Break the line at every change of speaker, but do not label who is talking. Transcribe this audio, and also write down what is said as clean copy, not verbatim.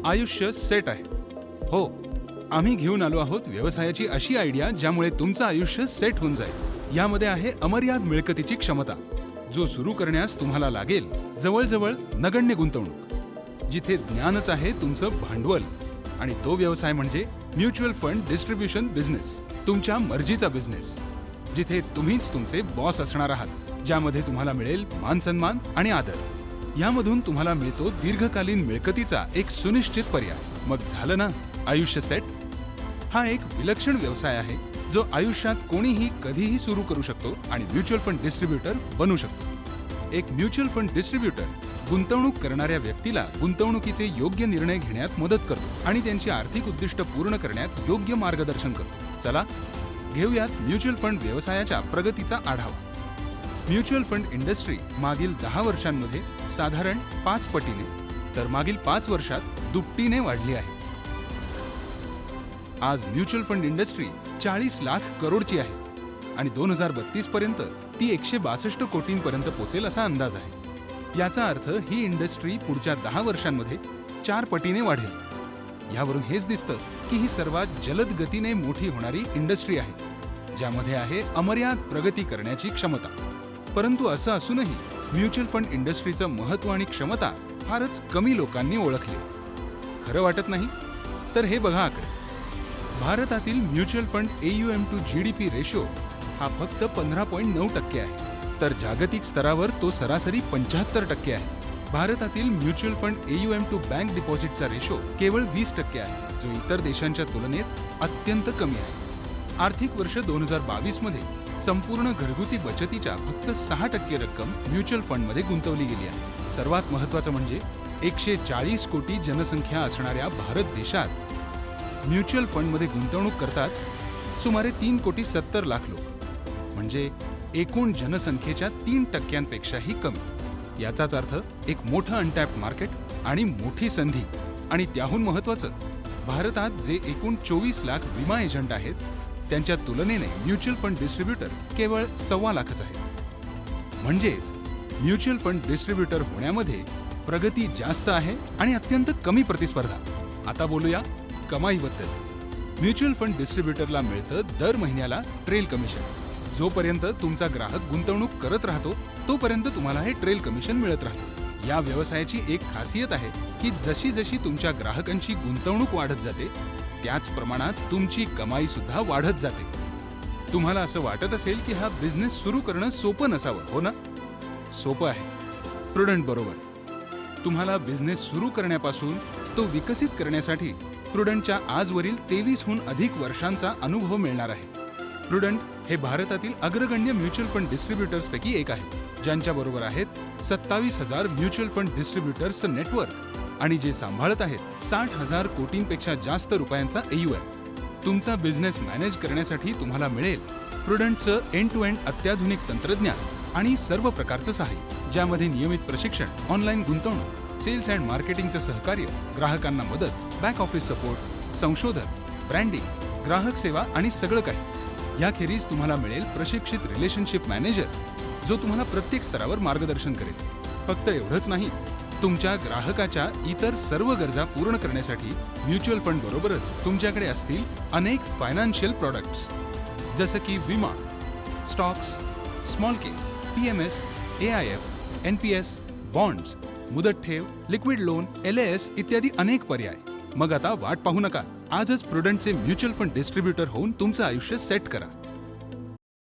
आयुष्य सेट आहे. हो, आम्ही घेऊन आलो आहोत व्यवसायाची अशी आयडिया ज्यामुळे तुमचं आयुष्य सेट होऊन जाईल. यामध्ये आहे अमर्याद मिळकतीची क्षमता, जो सुरू करण्यास तुम्हाला लागेल जवळजवळ नगण्य गुंतवणूक. जिथे ज्ञानच आहे तुमचं भांडवल, आणि तो व्यवसाय म्हणजे म्युच्युअल फंड डिस्ट्रीब्युशन बिझनेस, तुमच्या मर्जीचा बिझनेस. जिथे तुम्हीच तुमचे बॉस असणार आहात, ज्यामध्ये तुम्हाला मिळेल मानसन्मान आणि आदर. यामधून तुम्हाला मिळतो दीर्घकालीन मिळकतीचा एक सुनिश्चित पर्याय. मग झालं ना आयुष्य सेट. हा एक विलक्षण व्यवसाय आहे जो आयुष्यात कोणीही कधीही सुरू करू शकतो आणि म्युच्युअल फंड डिस्ट्रीब्युटर बनू शकतो. एक म्युच्युअल फंड डिस्ट्रीब्युटर गुंतवणूक करणाऱ्या व्यक्तीला गुंतवणुकीचे योग्य निर्णय घेण्यात मदत करतो आणि त्यांची आर्थिक उद्दिष्ट पूर्ण करण्यात योग्य मार्गदर्शन करतो. चला घेऊयात म्युच्युअल फंड व्यवसायाच्या प्रगतीचा आढावा. म्युच्युअल फंड इंडस्ट्री मागील 10 वर्षांमध्ये साधारण 5 पटीने तर मागील 5 वर्षात दुपटीने वाढली आहे. आज म्युच्युअल फंड इंडस्ट्री 40 लाख करोडची आहे आणि 2032 पर्यंत ती 162 कोटींपर्यंत पोहोचेल असा अंदाज आहे. याचा अर्थ ही इंडस्ट्री पुढच्या 10 वर्षांमध्ये 4 पटीने वाढेल. यावरून हेच दिसतं की ही सर्वात जलद गतीने मोठी होणारी इंडस्ट्री आहे, ज्यामध्ये आहे अमर्याद प्रगती करण्याची क्षमता. परंतु असं असूनही म्युच्युअल फंड इंडस्ट्रीचं महत्त्व आणि क्षमता फारच कमी लोकांनी ओळखली. खरं वाटत नाही? तर हे बघा आकडे. भारतातील mutual fund AUM to GDP ratio हा फक्त 15.9% आहे, तर जागतिक स्तरावर तो सरासरी 75% आहे. भारतातील mutual fund AUM to bank डिपॉझिटचा रेशो केवळ 20% आहे, जो इतर देशांच्या तुलनेत अत्यंत कमी आहे. आर्थिक वर्ष 2022 मध्ये संपूर्ण घरगुती बचतीच्या फक्त 6% रक्कम म्युच्युअल फंडमध्ये गुंतवली गेली आहे. सर्वात महत्त्वाचं म्हणजे 140 कोटी जनसंख्या असणाऱ्या भारत देशात म्युच्युअल फंडमध्ये गुंतवणूक करतात सुमारे 3,70 लाख लोक, म्हणजे एकूण जनसंख्येच्या 3%पेक्षाही कमी. याचाच अर्थ एक मोठं अनटॅप्ड मार्केट आणि मोठी संधी. आणि त्याहून महत्त्वाचं, भारतात जे एकूण 24 लाख विमा एजंट आहेत, त्यांच्या तुलनेने म्युच्युअल फंड डिस्ट्रीब्युटर केवळ 1.25 लाखच आहेत. म्हणजेच म्युच्युअल फंड डिस्ट्रीब्युटर होण्यामध्ये प्रगती जास्त आहे आणि अत्यंत कमी प्रतिस्पर्धा. आता बोलूया कमाईबद्दल. म्युच्युअल फंड डिस्ट्रीब्युटरला मिळतं दर महिन्याला ट्रेल कमिशन. जोपर्यंत तुमचा ग्राहक गुंतवणूक करत राहतो तोपर्यंत तुम्हाला हे ट्रेल कमिशन मिळत राहतं. या व्यवसायाची एक खासियत आहे की जशी जशी तुमच्या ग्राहकांची गुंतवणूक वाढत जाते त्याच प्रमाणात तुमची कमाई सुद्धा वाढत जाते. तुम्हाला असं वाटत असेल की हा बिझनेस सुरू करणं सोपं नसावं, हो ना? सोपं आहे, प्रुडंट बरोबर. तुम्हाला बिझनेस सुरू करण्यापासून तो विकसित करण्यासाठी प्रुडंटच्या आजवरील 23हून अधिक वर्षांचा अनुभव मिळणार आहे. प्रुडंट हे भारतातील अग्रगण्य म्युच्युअल फंड डिस्ट्रीब्युटर्सपैकी एक आहे, ज्यांच्याबरोबर आहेत 27,000 म्युच्युअल फंड डिस्ट्रीब्युटर्सचं नेटवर्क आणि जे सांभाळत आहेत 60,000 कोटींपेक्षा जास्त रुपयांचा AUM. तुमचा बिझनेस मॅनेज करण्यासाठी तुम्हाला मिळेल प्रुडंटचं एंड टू एंड अत्याधुनिक तंत्रज्ञान आणि सर्व प्रकारचं सहाय्य, ज्यामध्ये नियमित प्रशिक्षण, ऑनलाईन गुंतवणूक, सेल्स अँड मार्केटिंगचं सहकार्य, ग्राहकांना मदत, बॅक ऑफिस सपोर्ट, संशोधन, ब्रँडिंग, ग्राहक सेवा आणि सगळं काही. याखेरीज तुम्हाला मिळेल प्रशिक्षित रिलेशनशिप मॅनेजर, जो तुम्हाला प्रत्येक स्तरावर मार्गदर्शन करेल. फक्त एवढंच नाही, तुमच्या ग्राहकाच्या इतर सर्व गरजा पूर्ण करण्यासाठी म्युच्युअल फंड बरोबरच तुमच्याकडे असतील अनेक फायनान्शियल प्रॉडक्ट्स, जसं की विमा, स्टॉक्स, स्मॉल केस, PMS, AIF, NPS, बॉन्ड्स, मुदत ठेव, लिक्विड लोन, LAS इत्यादी अनेक पर्याय. मग आता वाट पाहू नका. आजच प्रुडंटचे म्युच्युअल फंड डिस्ट्रीब्युटर होऊन तुमचं आयुष्य सेट करा.